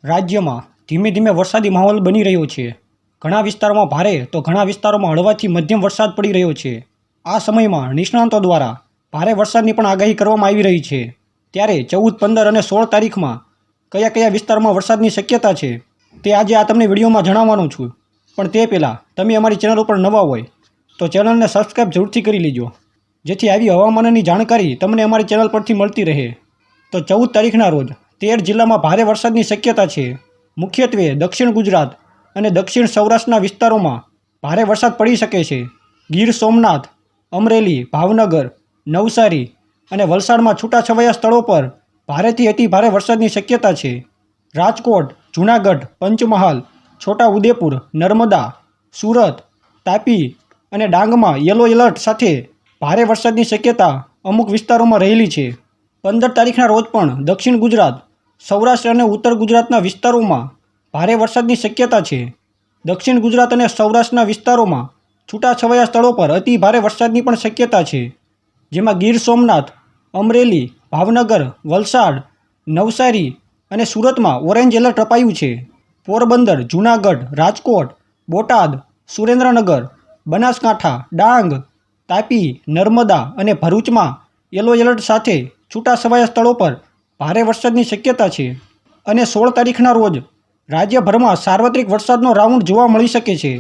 રાજ્યમાં ધીમે ધીમે વરસાદી માહોલ બની રહ્યો છે। ઘણા વિસ્તારોમાં ભારે તો ઘણા વિસ્તારોમાં હળવાથી મધ્યમ વરસાદ પડી રહ્યો છે। આ સમયમાં નિષ્ણાતો દ્વારા ભારે વરસાદની પણ આગાહી કરવામાં આવી રહી છે। ત્યારે 14, 15 અને 16 તારીખમાં કયા કયા વિસ્તારમાં વરસાદની શક્યતા છે તે આજે આ તમને વિડીયોમાં જણાવવાનો છું। પણ તે પહેલાં તમે અમારી ચેનલ ઉપર નવા હોય તો ચેનલને સબસ્ક્રાઈબ જરૂરથી કરી લેજો, જેથી આવી હવામાનની જાણકારી તમને અમારી ચેનલ પરથી મળતી રહે। તો 14 તારીખના રોજ 13 જિલ્લામાં ભારે વરસાદની શક્યતા છે। મુખ્યત્વે દક્ષિણ ગુજરાત અને દક્ષિણ સૌરાષ્ટ્રના વિસ્તારોમાં ભારે વરસાદ પડી શકે છે। ગીર સોમનાથ, અમરેલી, ભાવનગર, નવસારી અને વલસાડમાં છૂટાછવાયા સ્થળો પર ભારેથી અતિ ભારે વરસાદની શક્યતા છે। રાજકોટ, જૂનાગઢ, પંચમહાલ, છોટા ઉદેપુર, નર્મદા, સુરત, તાપી અને ડાંગમાં યલો એલર્ટ સાથે ભારે વરસાદની શક્યતા અમુક વિસ્તારોમાં રહેલી છે। 15 તારીખના રોજ પણ દક્ષિણ ગુજરાત, સૌરાષ્ટ્ર અને ઉત્તર ગુજરાતના વિસ્તારોમાં ભારે વરસાદની શક્યતા છે। દક્ષિણ ગુજરાત અને સૌરાષ્ટ્રના વિસ્તારોમાં છૂટાછવાયા સ્થળો પર અતિ ભારે વરસાદની પણ શક્યતા છે, જેમાં ગીર સોમનાથ, અમરેલી, ભાવનગર, વલસાડ, નવસારી અને સુરતમાં ઓરેન્જ એલર્ટ અપાયું છે। પોરબંદર, જૂનાગઢ, રાજકોટ, બોટાદ, સુરેન્દ્રનગર, બનાસકાંઠા, ડાંગ, તાપી, નર્મદા અને ભરૂચમાં યલો એલર્ટ સાથે છૂટાછવાયા સ્થળો પર ભારે વરસાદની શક્યતા છે। અને 16 તારીખના રોજ રાજ્યભરમાં સાર્વત્રિક વરસાદનો રાઉન્ડ જોવા મળી શકે છે।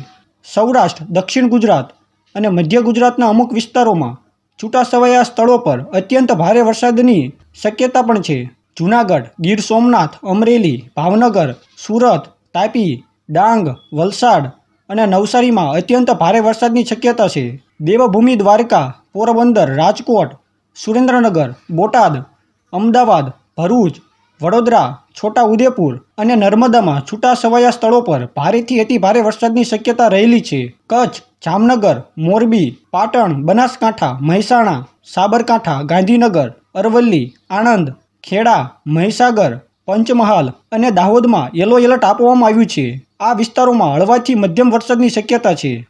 સૌરાષ્ટ્ર, દક્ષિણ ગુજરાત અને મધ્ય ગુજરાતના અમુક વિસ્તારોમાં છૂટાછવાયા સ્થળો પર અત્યંત ભારે વરસાદની શક્યતા પણ છે। જૂનાગઢ, ગીર સોમનાથ, અમરેલી, ભાવનગર, સુરત, તાપી, ડાંગ, વલસાડ અને નવસારીમાં અત્યંત ભારે વરસાદની શક્યતા છે। દેવભૂમિ દ્વારકા, પોરબંદર, રાજકોટ, સુરેન્દ્રનગર, બોટાદ, અમદાવાદ, ભરૂચ, વડોદરા, છોટા ઉદેપુર અને નર્મદામાં છૂટાછવાયા સ્થળો પર ભારેથી અતિ ભારે વરસાદની શક્યતા રહેલી છે। કચ્છ, જામનગર, મોરબી, પાટણ, બનાસકાંઠા, મહેસાણા, સાબરકાંઠા, ગાંધીનગર, અરવલ્લી, આણંદ, ખેડા, મહીસાગર, પંચમહાલ અને દાહોદમાં યલો એલર્ટ આપવામાં આવ્યું છે। આ વિસ્તારોમાં હળવાથી મધ્યમ વરસાદની શક્યતા છે।